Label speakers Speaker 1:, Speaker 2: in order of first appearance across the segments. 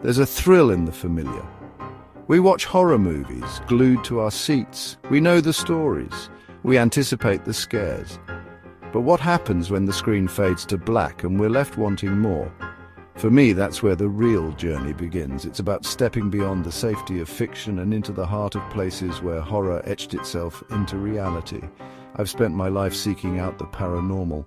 Speaker 1: There's a thrill in the familiar. We watch horror movies, glued to our seats. We know the stories. We anticipate the scares. But what happens when the screen fades to black and we're left wanting more? For me, that's where the real journey begins. It's about stepping beyond the safety of fiction and into the heart of places where horror etched itself into reality. I've spent my life seeking out the paranormal,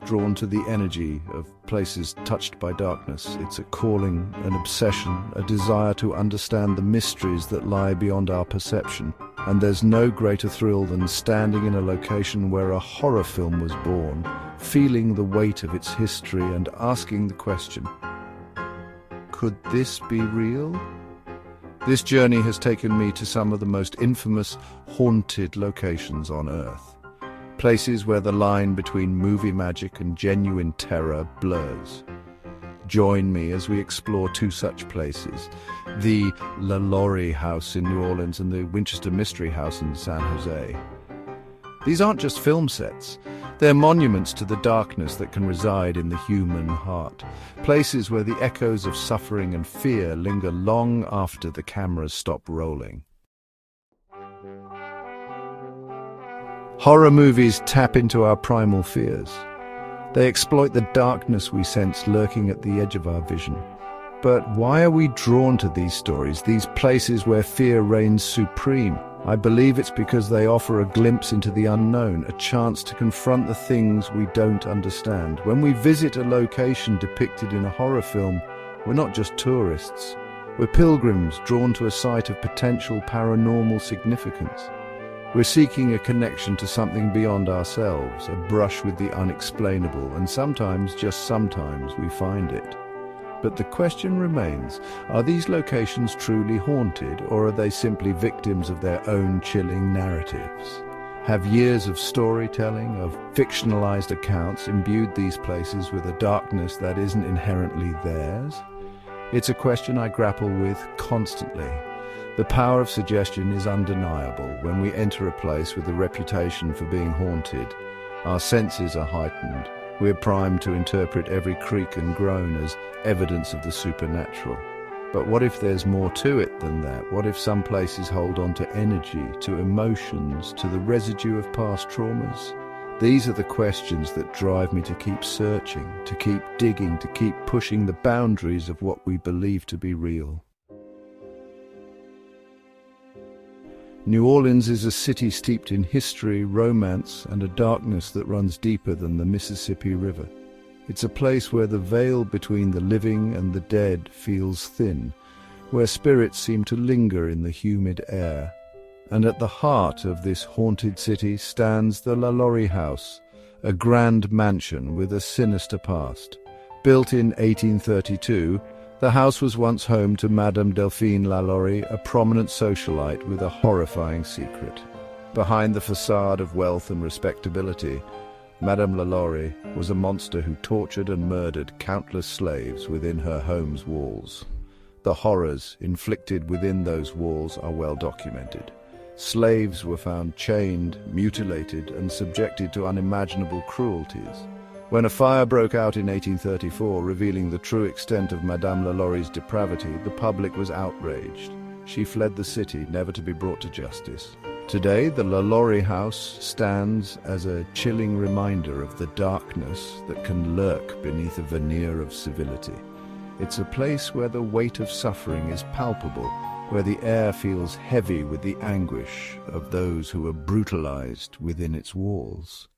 Speaker 1: drawn to the energy of places touched by darkness. It's a calling, an obsession, a desire to understand the mysteries that lie beyond our perception. And there's no greater thrill than standing in a location where a horror film was born, feeling the weight of its history and asking the question, could this be real? This journey has taken me to some of the most infamous, haunted locations on Earth. Places where the line between movie magic and genuine terror blurs. Join me as we explore two such places, the LaLaurie House in New Orleans and the Winchester Mystery House in San Jose. These aren't just film sets. They're monuments to the darkness that can reside in the human heart. Places where the echoes of suffering and fear linger long after the cameras stop rolling. Horror movies tap into our primal fears. They exploit the darkness we sense lurking at the edge of our vision. But why are we drawn to these stories, these places where fear reigns supreme? I believe it's because they offer a glimpse into the unknown, a chance to confront the things we don't understand. When we visit a location depicted in a horror film, we're not just tourists. We're pilgrims drawn to a site of potential paranormal significance. We're seeking a connection to something beyond ourselves, a brush with the unexplainable, and sometimes, just sometimes, we find it. But the question remains, are these locations truly haunted, or are they simply victims of their own chilling narratives? Have years of storytelling, of fictionalized accounts, imbued these places with a darkness that isn't inherently theirs? It's a question I grapple with constantly. The power of suggestion is undeniable. When we enter a place with a reputation for being haunted, our senses are heightened. We're primed to interpret every creak and groan as evidence of the supernatural. But what if there's more to it than that? What if some places hold on to energy, to emotions, to the residue of past traumas? These are the questions that drive me to keep searching, to keep digging, to keep pushing the boundaries of what we believe to be real. New Orleans is a city steeped in history, romance, and a darkness that runs deeper than the Mississippi River. It's a place where the veil between the living and the dead feels thin, where spirits seem to linger in the humid air. And at the heart of this haunted city stands the LaLaurie House, a grand mansion with a sinister past. Built in 1832, the house was once home to Madame Delphine LaLaurie, a prominent socialite with a horrifying secret. Behind the facade of wealth and respectability, Madame LaLaurie was a monster who tortured and murdered countless slaves within her home's walls. The horrors inflicted within those walls are well documented. Slaves were found chained, mutilated, and subjected to unimaginable cruelties. When a fire broke out in 1834, revealing the true extent of Madame LaLaurie's depravity, the public was outraged. She fled the city, never to be brought to justice. Today, the LaLaurie House stands as a chilling reminder of the darkness that can lurk beneath a veneer of civility. It's a place where the weight of suffering is palpable, where the air feels heavy with the anguish of those who were brutalized within its walls.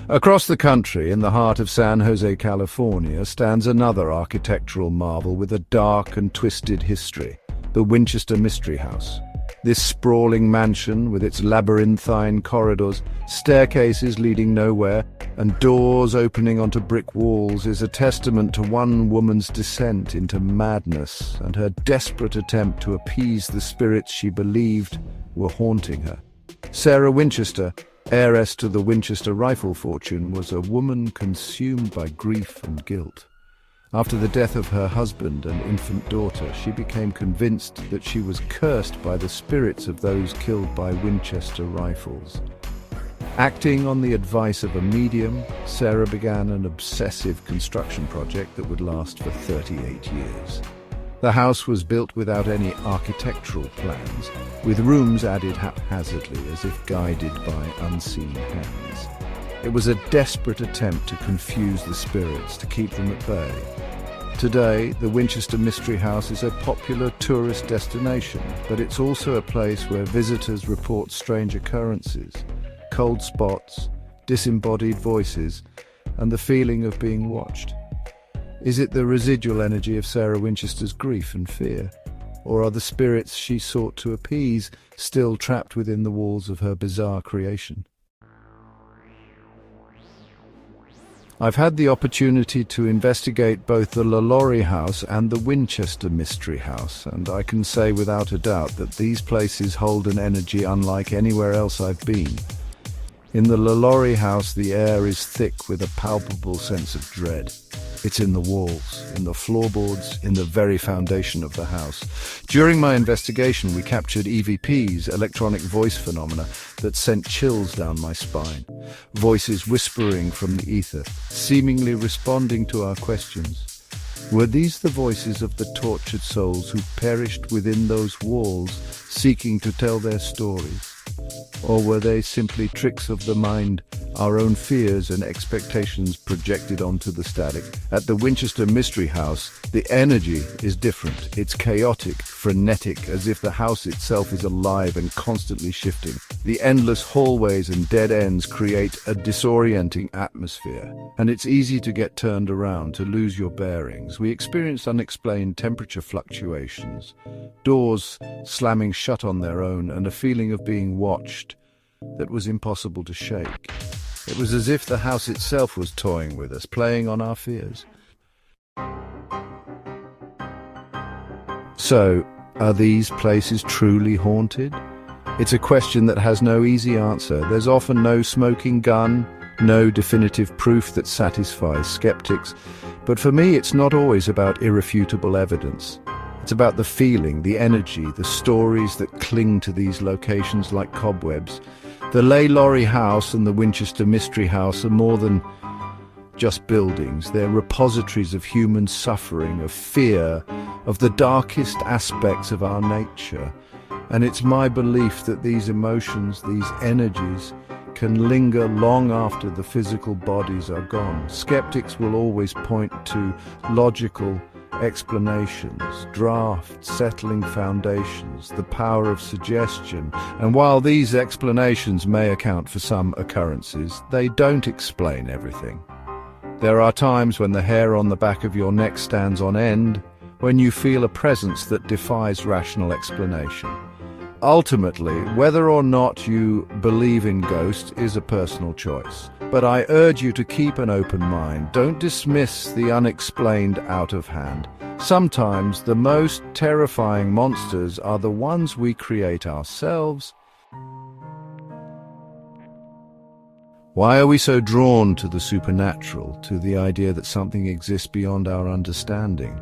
Speaker 1: Across the country, in the heart of San Jose, California, stands another architectural marvel with a dark and twisted history, the Winchester Mystery House. This sprawling mansion, with its labyrinthine corridors, staircases leading nowhere, and doors opening onto brick walls, is a testament to one woman's descent into madness and her desperate attempt to appease the spirits she believed were haunting her. Sarah Winchester, heiress to the Winchester rifle fortune, was a woman consumed by grief and guilt. After the death of her husband and infant daughter, she became convinced that she was cursed by the spirits of those killed by Winchester rifles. Acting on the advice of a medium, Sarah began an obsessive construction project that would last for 38 years. The house was built without any architectural plans, with rooms added haphazardly as if guided by unseen hands. It was a desperate attempt to confuse the spirits, to keep them at bay. Today, the Winchester Mystery House is a popular tourist destination, but it's also a place where visitors report strange occurrences, cold spots, disembodied voices, and the feeling of being watched. Is it the residual energy of Sarah Winchester's grief and fear? Or are the spirits she sought to appease still trapped within the walls of her bizarre creation? I've had the opportunity to investigate both the LaLaurie House and the Winchester Mystery House, and I can say without a doubt that these places hold an energy unlike anywhere else I've been. In the LaLaurie House, the air is thick with a palpable sense of dread. It's in the walls, in the floorboards, in the very foundation of the house. During my investigation, we captured EVPs, electronic voice phenomena, that sent chills down my spine. Voices whispering from the ether, seemingly responding to our questions. Were these the voices of the tortured souls who perished within those walls, seeking to tell their stories? Or were they simply tricks of the mind, our own fears and expectations projected onto the static? At the Winchester Mystery House, the energy is different. It's chaotic, frenetic, as if the house itself is alive and constantly shifting. The endless hallways and dead ends create a disorienting atmosphere, and it's easy to get turned around, to lose your bearings. We experienced unexplained temperature fluctuations, doors slamming shut on their own, and a feeling of being watched that was impossible to shake. It was as if the house itself was toying with us, playing on our fears. So, are these places truly haunted? It's a question that has no easy answer. There's often no smoking gun, no definitive proof that satisfies skeptics. But for me, it's not always about irrefutable evidence. It's about the feeling, the energy, the stories that cling to these locations like cobwebs. The LaLaurie House and the Winchester Mystery House are more than just buildings. They're repositories of human suffering, of fear, of the darkest aspects of our nature. And it's my belief that these emotions, these energies, can linger long after the physical bodies are gone. Skeptics will always point to logical explanations, draft, settling foundations, the power of suggestion. And while these explanations may account for some occurrences, they don't explain everything. There are times when the hair on the back of your neck stands on end, when you feel a presence that defies rational explanation. Ultimately, whether or not you believe in ghosts is a personal choice. But I urge you to keep an open mind. Don't dismiss the unexplained out of hand. Sometimes the most terrifying monsters are the ones we create ourselves. Why are we so drawn to the supernatural, to the idea that something exists beyond our understanding?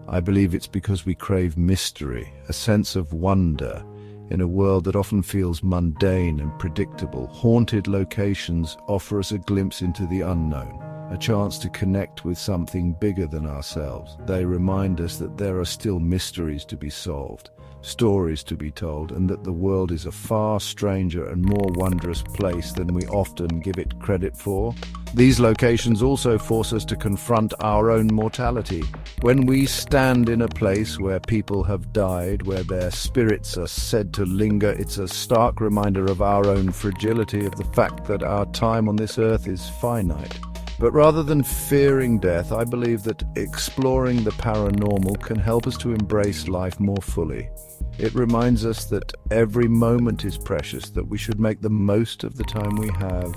Speaker 1: I believe it's because we crave mystery, a sense of wonder, in a world that often feels mundane and predictable. Haunted locations offer us a glimpse into the unknown, a chance to connect with something bigger than ourselves. They remind us that there are still mysteries to be solved, stories to be told, and that the world is a far stranger and more wondrous place than we often give it credit for. These locations also force us to confront our own mortality. When we stand in a place where people have died, where their spirits are said to linger, it's a stark reminder of our own fragility, of the fact that our time on this earth is finite. But rather than fearing death, I believe that exploring the paranormal can help us to embrace life more fully. It reminds us that every moment is precious, that we should make the most of the time we have,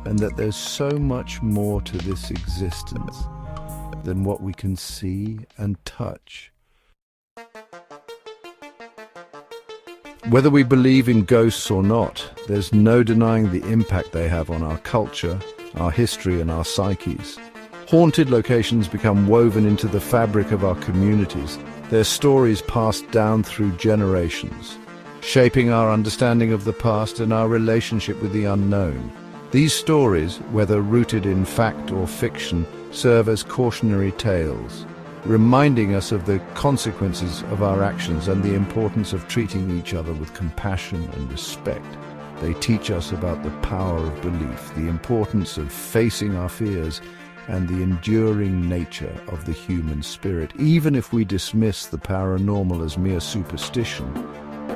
Speaker 1: and that there's so much more to this existence than what we can see and touch. Whether we believe in ghosts or not, there's no denying the impact they have on our culture, our history, and our psyches. Haunted locations become woven into the fabric of our communities, their stories passed down through generations, shaping our understanding of the past and our relationship with the unknown. These stories, whether rooted in fact or fiction, serve as cautionary tales, reminding us of the consequences of our actions and the importance of treating each other with compassion and respect. They teach us about the power of belief, the importance of facing our fears, and the enduring nature of the human spirit. Even if we dismiss the paranormal as mere superstition,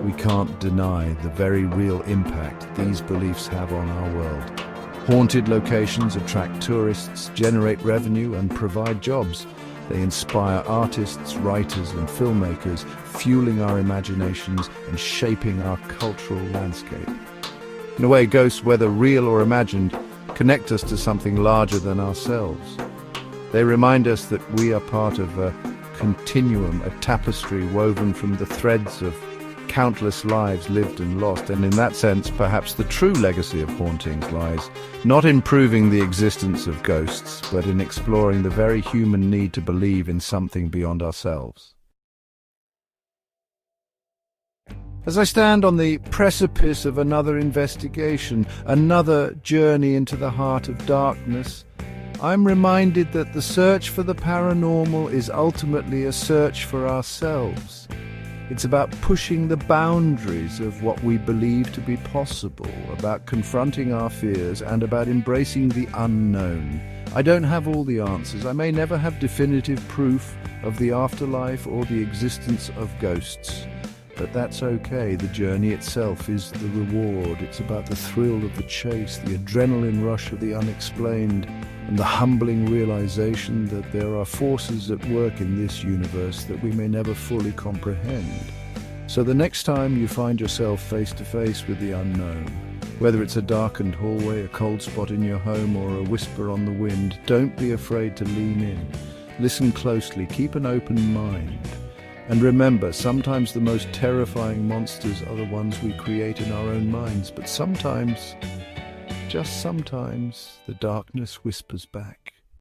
Speaker 1: we can't deny the very real impact these beliefs have on our world. Haunted locations attract tourists, generate revenue, and provide jobs. They inspire artists, writers, and filmmakers, fueling our imaginations and shaping our cultural landscape. In a way, ghosts, whether real or imagined, connect us to something larger than ourselves. They remind us that we are part of a continuum, a tapestry woven from the threads of countless lives lived and lost, and in that sense, perhaps the true legacy of hauntings lies not in proving the existence of ghosts, but in exploring the very human need to believe in something beyond ourselves. As I stand on the precipice of another investigation, another journey into the heart of darkness, I'm reminded that the search for the paranormal is ultimately a search for ourselves. It's about pushing the boundaries of what we believe to be possible, about confronting our fears, and about embracing the unknown. I don't have all the answers. I may never have definitive proof of the afterlife or the existence of ghosts. But that's okay. The journey itself is the reward. It's about the thrill of the chase, the adrenaline rush of the unexplained, and the humbling realization that there are forces at work in this universe that we may never fully comprehend. So the next time you find yourself face to face with the unknown, whether it's a darkened hallway, a cold spot in your home, or a whisper on the wind, don't be afraid to lean in. Listen closely, keep an open mind. And remember, sometimes the most terrifying monsters are the ones we create in our own minds, but sometimes, just sometimes, the darkness whispers back.